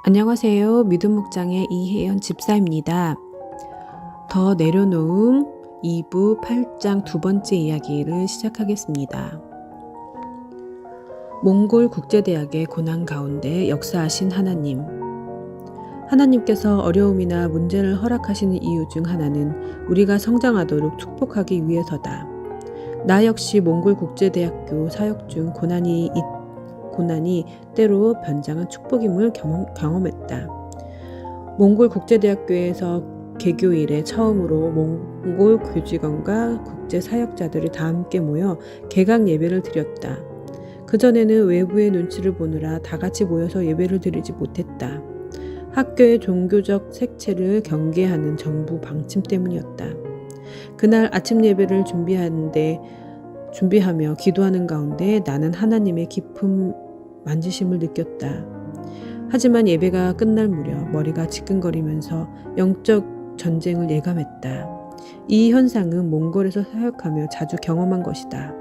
안녕하세요. 믿음목장의 이혜연 집사입니다. 더 내려놓음 2부 8장 두 번째 이야기를 시작하겠습니다. 몽골 국제대학의 고난 가운데 역사하신 하나님. 하나님께서 어려움이나 문제를 허락하시는 이유 중 하나는 우리가 성장하도록 축복하기 위해서다. 나 역시 몽골 국제대학교 사역 중 고난이 때로 변장한 축복임을 경험했다. 몽골 국제대학교에서 개교 이래 처음으로 몽골 교직원과 국제 사역자들이 다 함께 모여 개강 예배를 드렸다. 그전에는 외부의 눈치를 보느라 다 같이 모여서 예배를 드리지 못했다. 학교의 종교적 색채를 경계하는 정부 방침 때문이었다. 그날 아침 예배를 준비하며 기도하는 가운데 나는 하나님의 깊은 만지심을 느꼈다. 하지만 예배가 끝날 무렵 머리가 지끈거리면서 영적 전쟁을 예감했다. 이 현상은 몽골에서 사역하며 자주 경험한 것이다.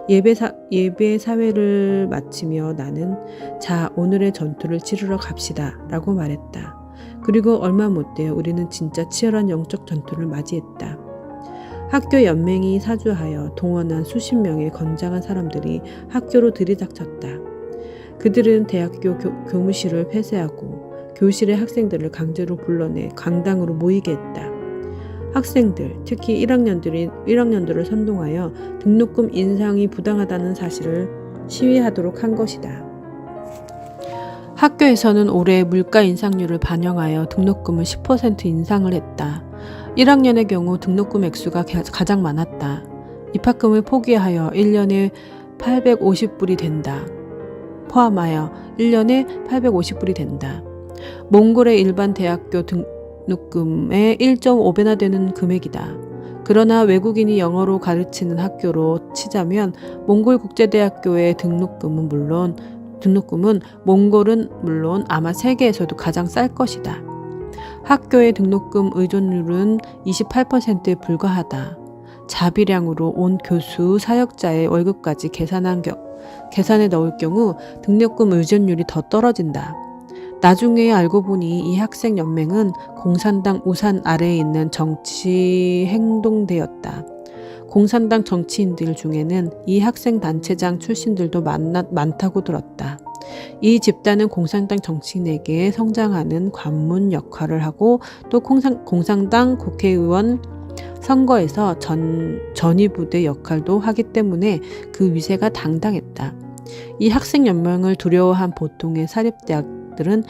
예배 사회를 마치며 나는 자, 오늘의 전투를 치르러 갑시다 라고 말했다. 그리고 얼마 못되어 우리는 진짜 치열한 영적 전투를 맞이했다. 학교 연맹이 사주하여 동원한 수십 명의 건장한 사람들이 학교로 들이닥쳤다. 그들은 대학교 교무실을 폐쇄하고 교실의 학생들을 강제로 불러내 강당으로 모이게 했다. 학생들, 특히 1학년들을 선동하여 등록금 인상이 부당하다는 사실을 시위하도록 한 것이다. 학교에서는 올해 물가 인상률을 반영하여 등록금을 10% 인상을 했다. 1학년의 경우 등록금 액수가 가장 많았다. 입학금을 포기하여 1년에 850불이 된다. 포함하여 1년에 850불이 된다. 몽골의 일반 대학교 등록금의 1.5배나 되는 금액이다. 그러나 외국인이 영어로 가르치는 학교로 치자면 몽골 국제대학교의 등록금은 몽골은 물론 아마 세계에서도 가장 쌀 것이다. 학교의 등록금 의존율은 28%에 불과하다. 자비량으로 온 교수, 사역자의 월급까지 계산에 넣을 경우 등록금 의존율이 더 떨어진다. 나중에 알고 보니 이 학생연맹은 공산당 우산 아래에 있는 정치행동대였다. 공산당 정치인들 중에는 이 학생단체장 출신들도 많다고 들었다. 이 집단은 공산당 정치인에게 성장하는 관문 역할을 하고 또 공산당 국회의원 선거에서 전위부대 역할도 하기 때문에 그 위세가 당당했다. 이 학생연맹을 두려워한 보통의 사립대학들은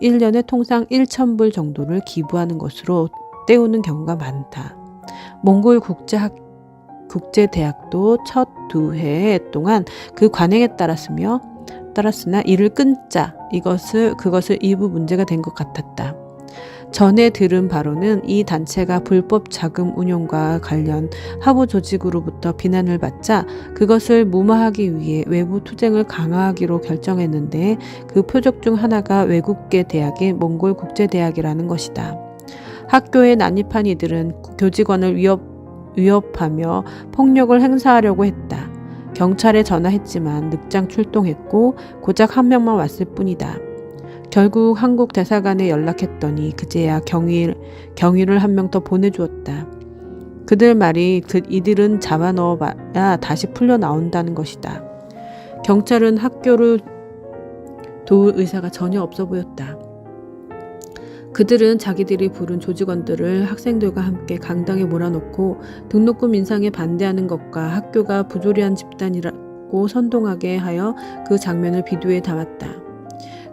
1년에 통상 1,000불 정도를 기부하는 것으로 때우는 경우가 많다. 몽골 국제대학도 첫 2해 동안 그 관행에 따랐으나 이를 끊자 그것을 일부 문제가 된 것 같았다. 전에 들은 바로는 이 단체가 불법 자금 운용과 관련 하부 조직으로부터 비난을 받자 그것을 무마하기 위해 외부 투쟁을 강화하기로 결정했는데 그 표적 중 하나가 외국계 대학인 몽골 국제대학이라는 것이다. 학교에 난입한 이들은 교직원을 위협하며 폭력을 행사하려고 했다. 경찰에 전화했지만 늑장 출동했고 고작 한 명만 왔을 뿐이다. 결국 한국 대사관에 연락했더니 그제야 경위를 한 명 더 보내주었다. 그들 말이 이들은 잡아넣어봐야 다시 풀려 나온다는 것이다. 경찰은 학교를 도울 의사가 전혀 없어 보였다. 그들은 자기들이 부른 조직원들을 학생들과 함께 강당에 몰아넣고 등록금 인상에 반대하는 것과 학교가 부조리한 집단이라고 선동하게 하여 그 장면을 비디오에 담았다.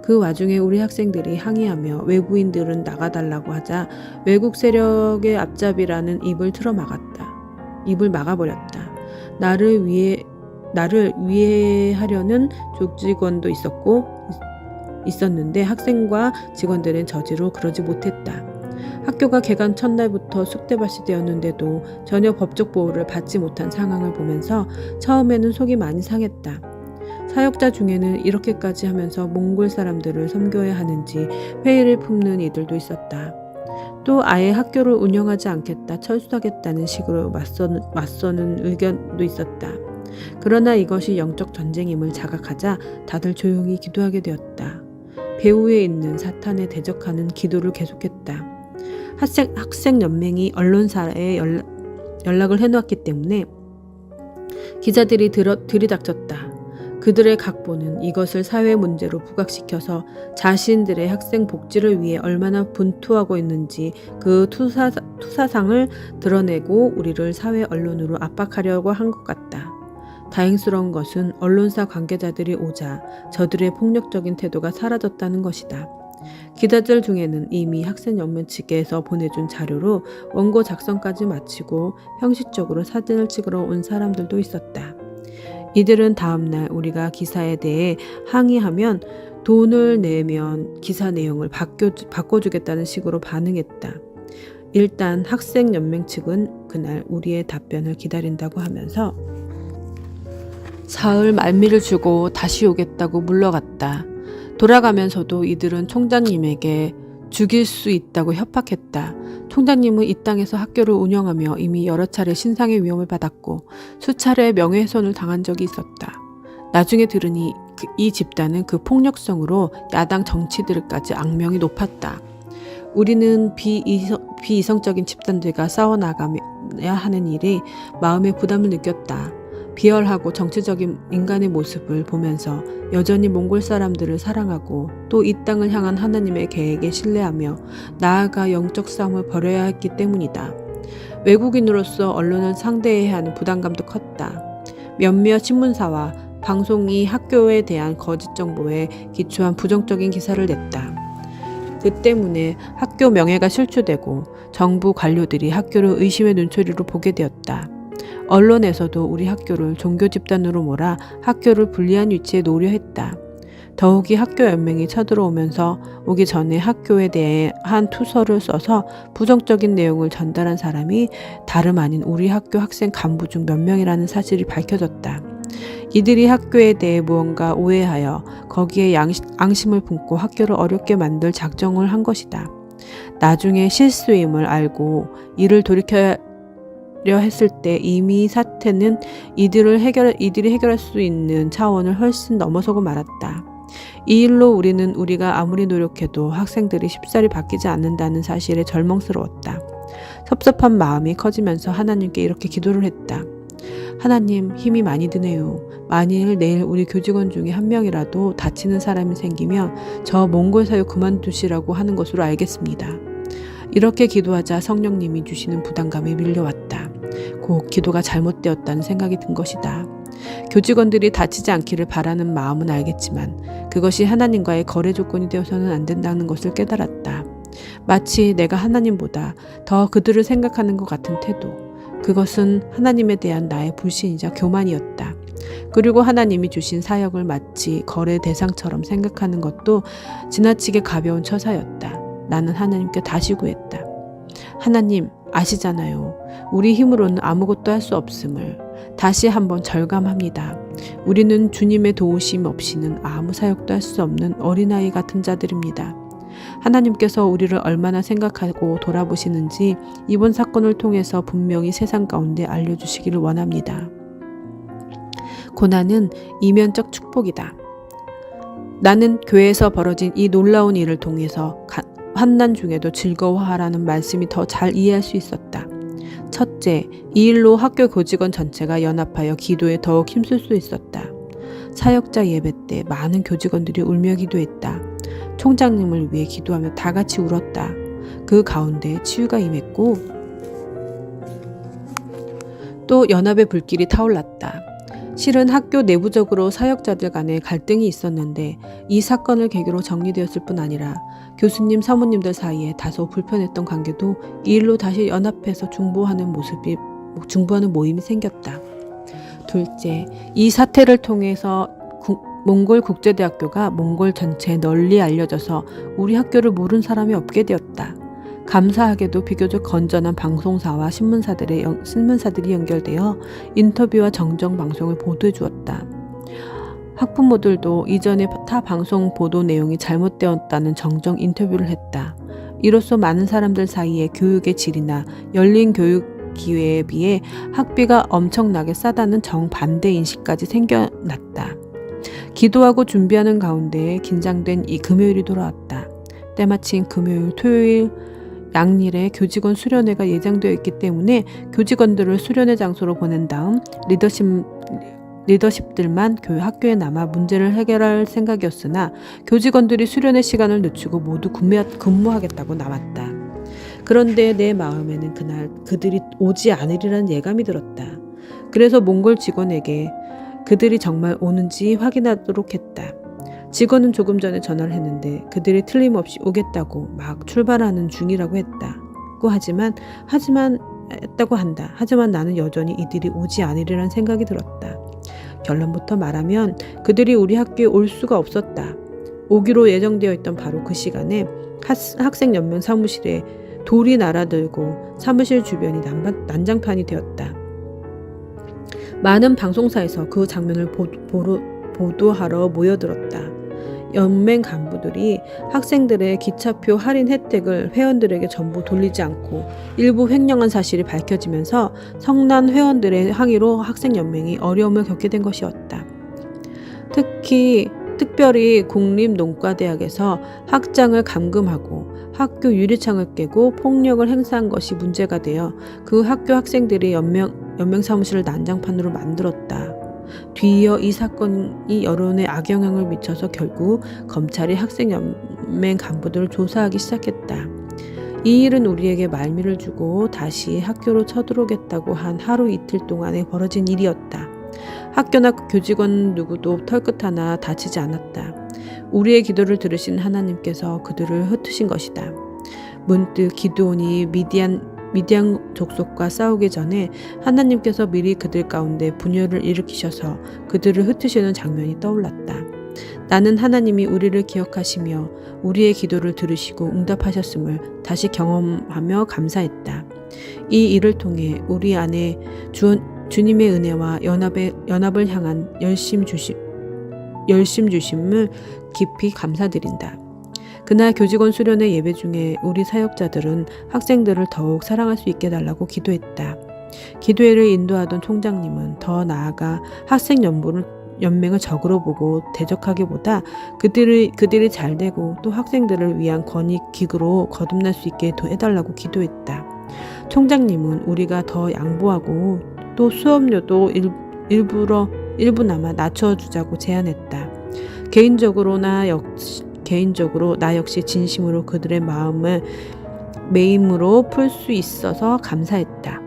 그 와중에 우리 학생들이 항의하며 외부인들은 나가달라고 하자 외국 세력의 앞잡이라는 입을 막아버렸다. 나를 위해하려는 조직원도 있었는데 학생과 직원들은 저지로 그러지 못했다. 학교가 개강 첫날부터 쑥대밭이 되었는데도 전혀 법적 보호를 받지 못한 상황을 보면서 처음에는 속이 많이 상했다. 사역자 중에는 이렇게까지 하면서 몽골 사람들을 섬겨야 하는지 회의를 품는 이들도 있었다. 또 아예 학교를 운영하지 않겠다, 철수하겠다는 식으로 맞서는 의견도 있었다. 그러나 이것이 영적 전쟁임을 자각하자 다들 조용히 기도하게 되었다. 배후에 있는 사탄에 대적하는 기도를 계속했다. 학생 연맹이 언론사에 연락을 해놓았기 때문에 기자들이 들이닥쳤다. 그들의 각본은 이것을 사회 문제로 부각시켜서 자신들의 학생 복지를 위해 얼마나 분투하고 있는지 그 투사상을 드러내고 우리를 사회 언론으로 압박하려고 한 것 같다. 다행스러운 것은 언론사 관계자들이 오자 저들의 폭력적인 태도가 사라졌다는 것이다. 기자들 중에는 이미 학생연맹 측에서 보내준 자료로 원고 작성까지 마치고 형식적으로 사진을 찍으러 온 사람들도 있었다. 이들은 다음날 우리가 기사에 대해 항의하면 돈을 내면 기사 내용을 바꿔주겠다는 식으로 반응했다. 일단 학생연맹 측은 그날 우리의 답변을 기다린다고 하면서 사흘 말미를 주고 다시 오겠다고 물러갔다. 돌아가면서도 이들은 총장님에게 죽일 수 있다고 협박했다. 총장님은 이 땅에서 학교를 운영하며 이미 여러 차례 신상의 위험을 받았고 수차례 명예훼손을 당한 적이 있었다. 나중에 들으니 이 집단은 그 폭력성으로 야당 정치들까지 악명이 높았다. 우리는 비이성적인 집단들과 싸워나가야 하는 일이 마음의 부담을 느꼈다. 비열하고 정치적인 인간의 모습을 보면서 여전히 몽골 사람들을 사랑하고 또 이 땅을 향한 하나님의 계획에 신뢰하며 나아가 영적 싸움을 벌여야 했기 때문이다. 외국인으로서 언론을 상대해야 하는 부담감도 컸다. 몇몇 신문사와 방송이 학교에 대한 거짓 정보에 기초한 부정적인 기사를 냈다. 그 때문에 학교 명예가 실추되고 정부 관료들이 학교를 의심의 눈초리로 보게 되었다. 언론에서도 우리 학교를 종교 집단으로 몰아 학교를 불리한 위치에 놓으려 했다. 더욱이 학교 연맹이 쳐들어오면서 오기 전에 학교에 대해 한 투서를 써서 부정적인 내용을 전달한 사람이 다름 아닌 우리 학교 학생 간부 중 몇 명이라는 사실이 밝혀졌다. 이들이 학교에 대해 무언가 오해하여 거기에 앙심을 품고 학교를 어렵게 만들 작정을 한 것이다. 나중에 실수임을 알고 이를 돌이켜야 했을 때 이미 사태는 이들이 해결할 수 있는 차원을 훨씬 넘어서고 말았다. 이 일로 우리는 우리가 아무리 노력해도 학생들이 쉽사리 바뀌지 않는다는 사실에 절망스러웠다. 섭섭한 마음이 커지면서 하나님께 이렇게 기도를 했다. 하나님, 힘이 많이 드네요. 만일 내일 우리 교직원 중에 한 명이라도 다치는 사람이 생기면 저 몽골 사역 그만두시라고 하는 것으로 알겠습니다. 이렇게 기도하자 성령님이 주시는 부담감이 밀려왔다. 곧 기도가 잘못되었다는 생각이 든 것이다. 교직원들이 다치지 않기를 바라는 마음은 알겠지만 그것이 하나님과의 거래 조건이 되어서는 안 된다는 것을 깨달았다. 마치 내가 하나님보다 더 그들을 생각하는 것 같은 태도. 그것은 하나님에 대한 나의 불신이자 교만이었다. 그리고 하나님이 주신 사역을 마치 거래 대상처럼 생각하는 것도 지나치게 가벼운 처사였다. 나는 하나님께 다시 구했다. 하나님, 아시잖아요. 우리 힘으로는 아무것도 할 수 없음을 다시 한번 절감합니다. 우리는 주님의 도우심 없이는 아무 사역도 할 수 없는 어린아이 같은 자들입니다. 하나님께서 우리를 얼마나 생각하고 돌아보시는지 이번 사건을 통해서 분명히 세상 가운데 알려주시기를 원합니다. 고난은 이면적 축복이다. 나는 교회에서 벌어진 이 놀라운 일을 통해서 환난 중에도 즐거워하라는 말씀이 더 잘 이해할 수 있었다. 첫째, 이 일로 학교 교직원 전체가 연합하여 기도에 더욱 힘쓸 수 있었다. 사역자 예배 때 많은 교직원들이 울며 기도했다. 총장님을 위해 기도하며 다 같이 울었다. 그 가운데 치유가 임했고 또 연합의 불길이 타올랐다. 실은 학교 내부적으로 사역자들 간에 갈등이 있었는데 이 사건을 계기로 정리되었을 뿐 아니라 교수님, 사모님들 사이에 다소 불편했던 관계도 이 일로 다시 연합해서 중보하는 모임이 생겼다. 둘째, 이 사태를 통해서 몽골 국제대학교가 몽골 전체에 널리 알려져서 우리 학교를 모르는 사람이 없게 되었다. 감사하게도 비교적 건전한 방송사와 신문사들이 연결되어 인터뷰와 정정 방송을 보도해 주었다. 학부모들도 이전에 타 방송 보도 내용이 잘못되었다는 정정 인터뷰를 했다. 이로써 많은 사람들 사이에 교육의 질이나 열린 교육 기회에 비해 학비가 엄청나게 싸다는 정반대 인식까지 생겨났다. 기도하고 준비하는 가운데 긴장된 이 금요일이 돌아왔다. 때마침 금요일, 토요일 양일에 교직원 수련회가 예정되어 있기 때문에 교직원들을 수련회 장소로 보낸 다음 리더십들만 학교에 남아 문제를 해결할 생각이었으나 교직원들이 수련회 시간을 늦추고 모두 근무하겠다고 남았다. 그런데 내 마음에는 그날 그들이 오지 않으리라는 예감이 들었다. 그래서 몽골 직원에게 그들이 정말 오는지 확인하도록 했다. 직원은 조금 전에 전화를 했는데 그들이 틀림없이 오겠다고 막 출발하는 중이라고 했다고 하지만 나는 여전히 이들이 오지 않으리라는 생각이 들었다. 결론부터 말하면 그들이 우리 학교에 올 수가 없었다. 오기로 예정되어 있던 바로 그 시간에 학생연맹 사무실에 돌이 날아들고 사무실 주변이 난장판이 되었다. 많은 방송사에서 그 장면을 보도하러 모여들었다. 연맹 간부들이 학생들의 기차표 할인 혜택을 회원들에게 전부 돌리지 않고 일부 횡령한 사실이 밝혀지면서 성난 회원들의 항의로 학생연맹이 어려움을 겪게 된 것이었다. 특별히 국립농과대학에서 학장을 감금하고 학교 유리창을 깨고 폭력을 행사한 것이 문제가 되어 그 학교 학생들이 연맹 사무실을 난장판으로 만들었다. 뒤이어 이 사건이 여론에 악영향을 미쳐서 결국 검찰이 학생연맹 간부들을 조사하기 시작했다. 이 일은 우리에게 말미를 주고 다시 학교로 쳐들어오겠다고 한 하루 이틀 동안에 벌어진 일이었다. 학교나 교직원 누구도 털끝 하나 다치지 않았다. 우리의 기도를 들으신 하나님께서 그들을 흩으신 것이다. 문득 기드온이 미디안 족속과 싸우기 전에 하나님께서 미리 그들 가운데 분열을 일으키셔서 그들을 흩으시는 장면이 떠올랐다. 나는 하나님이 우리를 기억하시며 우리의 기도를 들으시고 응답하셨음을 다시 경험하며 감사했다. 이 일을 통해 우리 안에 주님의 은혜와 연합을 향한 열심 주심을 깊이 감사드린다. 그날 교직원 수련회 예배 중에 우리 사역자들은 학생들을 더욱 사랑할 수 있게 달라고 기도했다. 기도회를 인도하던 총장님은 더 나아가 학생연맹을 적으로 보고 대적하기보다 그들이 잘되고 또 학생들을 위한 권익기구로 거듭날 수 있게 해달라고 기도했다. 총장님은 우리가 더 양보하고 또 수업료도 일부나마 낮춰주자고 제안했다. 개인적으로 나 역시 진심으로 그들의 마음을 매임으로 풀 수 있어서 감사했다.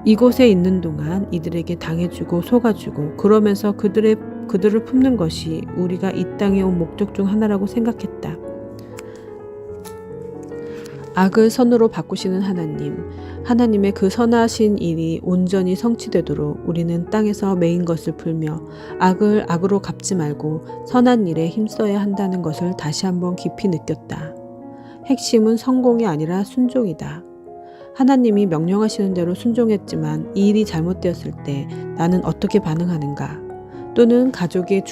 이곳에 있는 동안 이들에게 당해주고 속아주고 그러면서 그들을 품는 것이 우리가 이 땅에 온 목적 중 하나라고 생각했다. 악을 선으로 바꾸시는 하나님의 그 선하신 일이 온전히 성취되도록 우리는 땅에서 매인 것을 풀며 악을 악으로 갚지 말고 선한 일에 힘써야 한다는 것을 다시 한번 깊이 느꼈다. 핵심은 성공이 아니라 순종이다. 하나님이 명령하시는 대로 순종했지만 이 일이 잘못되었을 때 나는 어떻게 반응하는가? 또는 가족이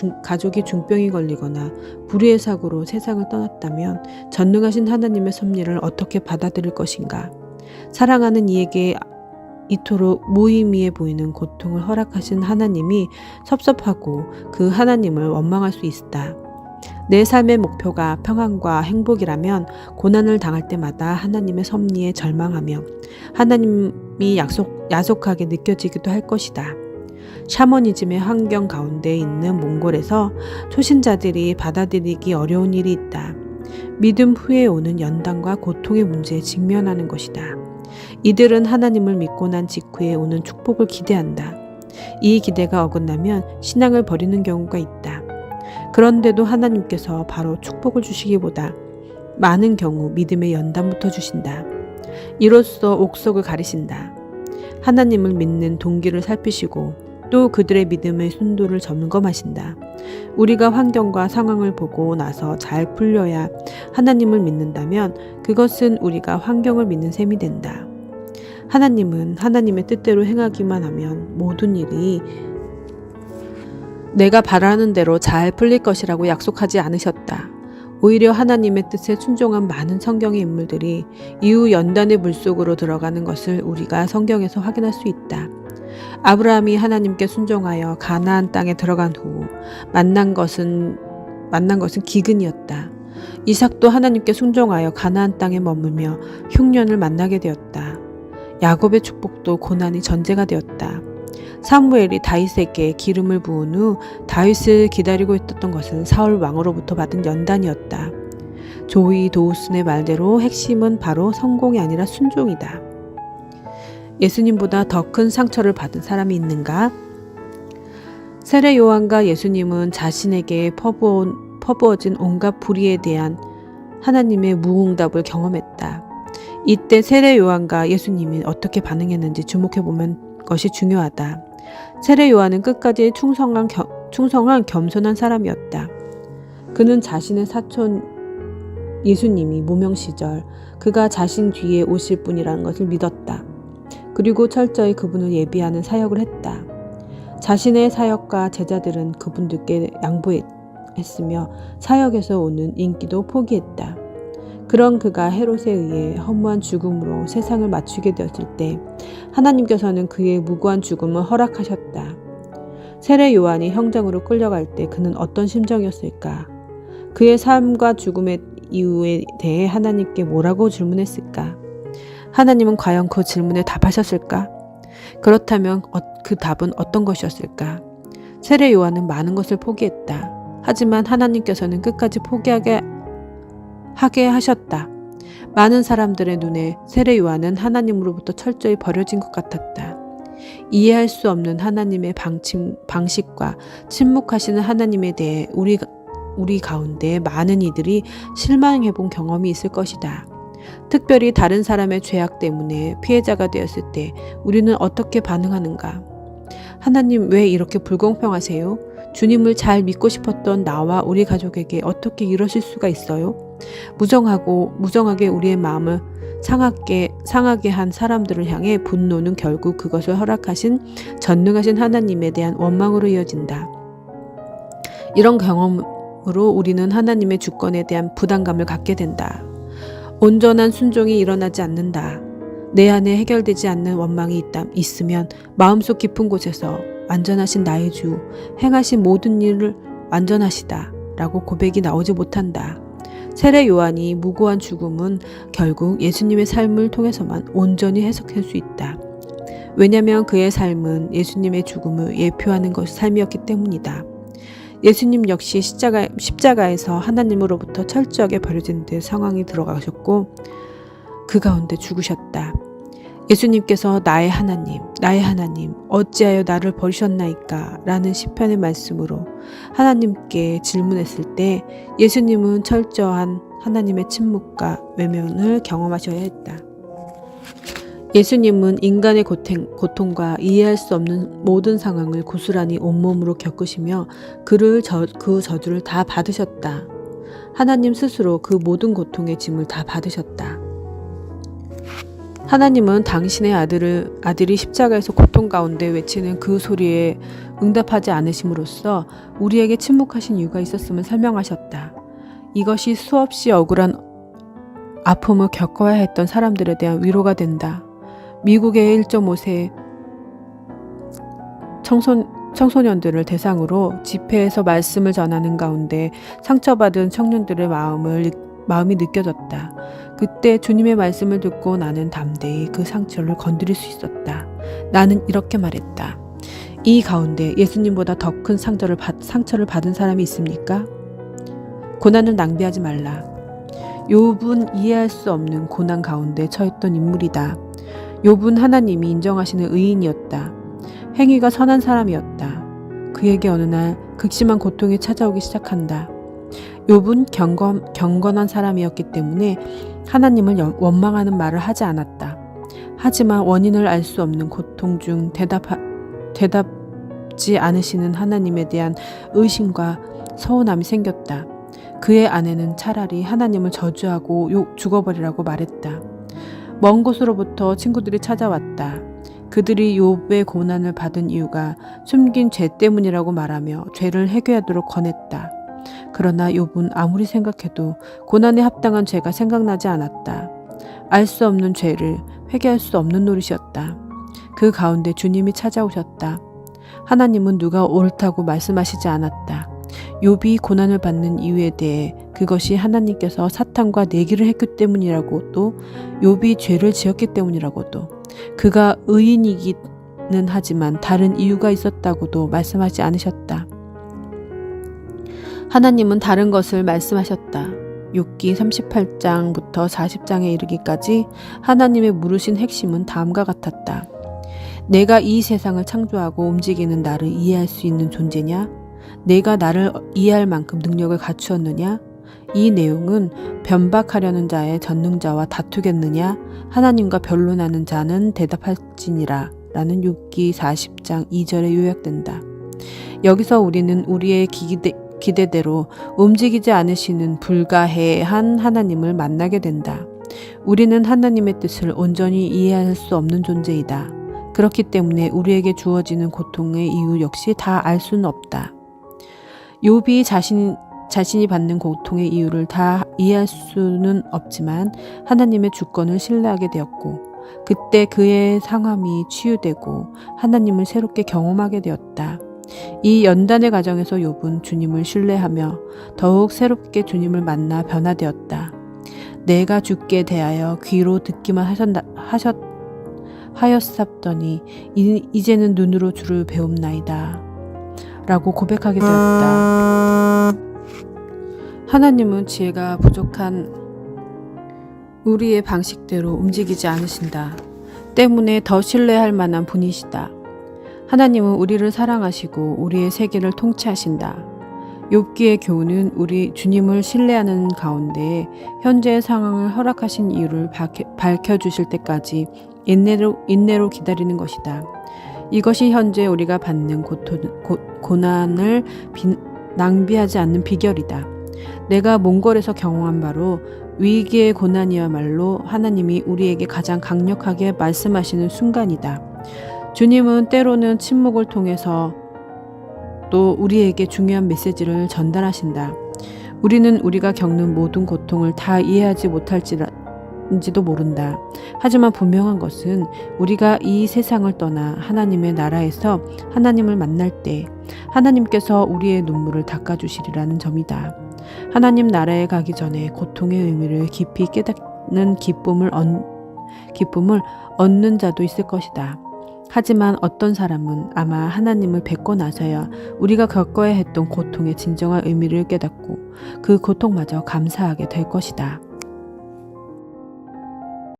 중병이 걸리거나 불의의 사고로 세상을 떠났다면 전능하신 하나님의 섭리를 어떻게 받아들일 것인가? 사랑하는 이에게 이토록 무의미해 보이는 고통을 허락하신 하나님이 섭섭하고 그 하나님을 원망할 수 있다. 내 삶의 목표가 평안과 행복이라면 고난을 당할 때마다 하나님의 섭리에 절망하며 하나님이 야속하게 느껴지기도 할 것이다. 샤머니즘의 환경 가운데 있는 몽골에서 초신자들이 받아들이기 어려운 일이 있다. 믿음 후에 오는 연단과 고통의 문제에 직면하는 것이다. 이들은 하나님을 믿고 난 직후에 오는 축복을 기대한다. 이 기대가 어긋나면 신앙을 버리는 경우가 있다. 그런데도 하나님께서 바로 축복을 주시기보다 많은 경우 믿음의 연단부터 주신다. 이로써 옥석을 가리신다. 하나님을 믿는 동기를 살피시고 또 그들의 믿음의 순도를 점검하신다. 우리가 환경과 상황을 보고 나서 잘 풀려야 하나님을 믿는다면 그것은 우리가 환경을 믿는 셈이 된다. 하나님은 하나님의 뜻대로 행하기만 하면 모든 일이 내가 바라는 대로 잘 풀릴 것이라고 약속하지 않으셨다. 오히려 하나님의 뜻에 순종한 많은 성경의 인물들이 이후 연단의 물속으로 들어가는 것을 우리가 성경에서 확인할 수 있다. 아브라함이 하나님께 순종하여 가나안 땅에 들어간 후 만난 것은 기근이었다. 이삭도 하나님께 순종하여 가나안 땅에 머물며 흉년을 만나게 되었다. 야곱의 축복도 고난이 전제가 되었다. 사무엘이 다윗에게 기름을 부은 후 다윗을 기다리고 있었던 것은 사울 왕으로부터 받은 연단이었다. 조이 도우슨의 말대로 핵심은 바로 성공이 아니라 순종이다. 예수님보다 더 큰 상처를 받은 사람이 있는가? 세례 요한과 예수님은 자신에게 퍼부어진 온갖 불의에 대한 하나님의 무응답을 경험했다. 이때 세례 요한과 예수님이 어떻게 반응했는지 주목해보면 것이 중요하다. 세례 요한은 끝까지 충성한 겸손한 사람이었다. 그는 자신의 사촌 예수님이 무명 시절 그가 자신 뒤에 오실 분이라는 것을 믿었다. 그리고 철저히 그분을 예비하는 사역을 했다. 자신의 사역과 제자들은 그분들께 양보했으며 사역에서 오는 인기도 포기했다. 그런 그가 헤롯에 의해 허무한 죽음으로 세상을 맞추게 되었을 때 하나님께서는 그의 무고한 죽음을 허락하셨다. 세례 요한이 형장으로 끌려갈 때 그는 어떤 심정이었을까? 그의 삶과 죽음의 이유에 대해 하나님께 뭐라고 질문했을까? 하나님은 과연 그 질문에 답하셨을까? 그렇다면 그 답은 어떤 것이었을까? 세례 요한은 많은 것을 포기했다. 하지만 하나님께서는 끝까지 포기하게 하셨다. 많은 사람들의 눈에 세례 요한은 하나님으로부터 철저히 버려진 것 같았다. 이해할 수 없는 하나님의 방식과 침묵하시는 하나님에 대해 우리 가운데 많은 이들이 실망해본 경험이 있을 것이다. 특별히 다른 사람의 죄악 때문에 피해자가 되었을 때 우리는 어떻게 반응하는가? 하나님 왜 이렇게 불공평하세요? 주님을 잘 믿고 싶었던 나와 우리 가족에게 어떻게 이러실 수가 있어요? 무정하게 우리의 마음을 상하게 한 사람들을 향해 분노는 결국 그것을 허락하신 전능하신 하나님에 대한 원망으로 이어진다. 이런 경험으로 우리는 하나님의 주권에 대한 부담감을 갖게 된다. 온전한 순종이 일어나지 않는다. 내 안에 해결되지 않는 원망이 있으면 마음속 깊은 곳에서 완전하신 나의 주, 행하신 모든 일을 완전하시다 라고 고백이 나오지 못한다. 세례 요한이 무고한 죽음은 결국 예수님의 삶을 통해서만 온전히 해석할 수 있다. 왜냐하면 그의 삶은 예수님의 죽음을 예표하는 삶이었기 때문이다. 예수님 역시 십자가에서 하나님으로부터 철저하게 버려진 듯 상황이 들어가셨고 그 가운데 죽으셨다. 예수님께서 나의 하나님 어찌하여 나를 버리셨나이까 라는 시편의 말씀으로 하나님께 질문했을 때 예수님은 철저한 하나님의 침묵과 외면을 경험하셔야 했다. 예수님은 인간의 고통과 이해할 수 없는 모든 상황을 고스란히 온몸으로 겪으시며 그 저주를 다 받으셨다. 하나님 스스로 그 모든 고통의 짐을 다 받으셨다. 하나님은 당신의 아들이 십자가에서 고통 가운데 외치는 그 소리에 응답하지 않으심으로써 우리에게 침묵하신 이유가 있었음을 설명하셨다. 이것이 수없이 억울한 아픔을 겪어야 했던 사람들에 대한 위로가 된다. 미국의 1.5세 청소년들을 대상으로 집회에서 말씀을 전하는 가운데 상처받은 청년들의 마음이 느껴졌다. 그때 주님의 말씀을 듣고 나는 담대히 그 상처를 건드릴 수 있었다. 나는 이렇게 말했다. 이 가운데 예수님보다 더 큰 상처를 받은 사람이 있습니까? 고난을 낭비하지 말라. 욥은 이해할 수 없는 고난 가운데 처했던 인물이다. 욥은 하나님이 인정하시는 의인이었다. 행위가 선한 사람이었다. 그에게 어느 날 극심한 고통이 찾아오기 시작한다. 욥은 경건한 사람이었기 때문에 하나님을 원망하는 말을 하지 않았다. 하지만 원인을 알 수 없는 고통 중 대답지 않으시는 하나님에 대한 의심과 서운함이 생겼다. 그의 아내는 차라리 하나님을 저주하고 죽어버리라고 말했다. 먼 곳으로부터 친구들이 찾아왔다. 그들이 욥의 고난을 받은 이유가 숨긴 죄 때문이라고 말하며 죄를 회개하도록 권했다. 그러나 욥은 아무리 생각해도 고난에 합당한 죄가 생각나지 않았다. 알 수 없는 죄를 회개할 수 없는 노릇이었다. 그 가운데 주님이 찾아오셨다. 하나님은 누가 옳다고 말씀하시지 않았다. 욥이 고난을 받는 이유에 대해 그것이 하나님께서 사탄과 내기를 했기 때문이라고도, 욥이 죄를 지었기 때문이라고도, 그가 의인이기는 하지만 다른 이유가 있었다고도 말씀하지 않으셨다. 하나님은 다른 것을 말씀하셨다. 욥기 38장부터 40장에 이르기까지 하나님의 물으신 핵심은 다음과 같았다. 내가 이 세상을 창조하고 움직이는 나를 이해할 수 있는 존재냐? 내가 나를 이해할 만큼 능력을 갖추었느냐? 이 내용은 변박하려는 자의 전능자와 다투겠느냐? 하나님과 변론하는 자는 대답할지니라. 라는 욥기 40장 2절에 요약된다. 여기서 우리는 우리의 기대대로 움직이지 않으시는 불가해한 하나님을 만나게 된다. 우리는 하나님의 뜻을 온전히 이해할 수 없는 존재이다. 그렇기 때문에 우리에게 주어지는 고통의 이유 역시 다 알 수는 없다. 욥이 자신이 받는 고통의 이유를 다 이해할 수는 없지만 하나님의 주권을 신뢰하게 되었고, 그때 그의 상함이 치유되고 하나님을 새롭게 경험하게 되었다. 이 연단의 과정에서 욥은 주님을 신뢰하며 더욱 새롭게 주님을 만나 변화되었다. 내가 주께 대하여 귀로 듣기만 하였사더니 이제는 눈으로 주를 배움나이다. 라고 고백하게 되었다. 하나님은 지혜가 부족한 우리의 방식대로 움직이지 않으신다. 때문에 더 신뢰할 만한 분이시다. 하나님은 우리를 사랑하시고 우리의 세계를 통치하신다. 욥기의 교훈은 우리 주님을 신뢰하는 가운데 현재의 상황을 허락하신 이유를 밝혀주실 때까지 인내로 기다리는 것이다. 이것이 현재 우리가 받는 고난을 낭비하지 않는 비결이다. 내가 몽골에서 경험한 바로 위기의 고난이야말로 하나님이 우리에게 가장 강력하게 말씀하시는 순간이다. 주님은 때로는 침묵을 통해서 또 우리에게 중요한 메시지를 전달하신다. 우리는 우리가 겪는 모든 고통을 다 이해하지 못할지도 모른다. 하지만 분명한 것은 우리가 이 세상을 떠나 하나님의 나라에서 하나님을 만날 때 하나님께서 우리의 눈물을 닦아주시리라는 점이다. 하나님 나라에 가기 전에 고통의 의미를 깊이 깨닫는 기쁨을 얻는 자도 있을 것이다. 하지만 어떤 사람은 아마 하나님을 뵙고 나서야 우리가 겪어야 했던 고통의 진정한 의미를 깨닫고 그 고통마저 감사하게 될 것이다.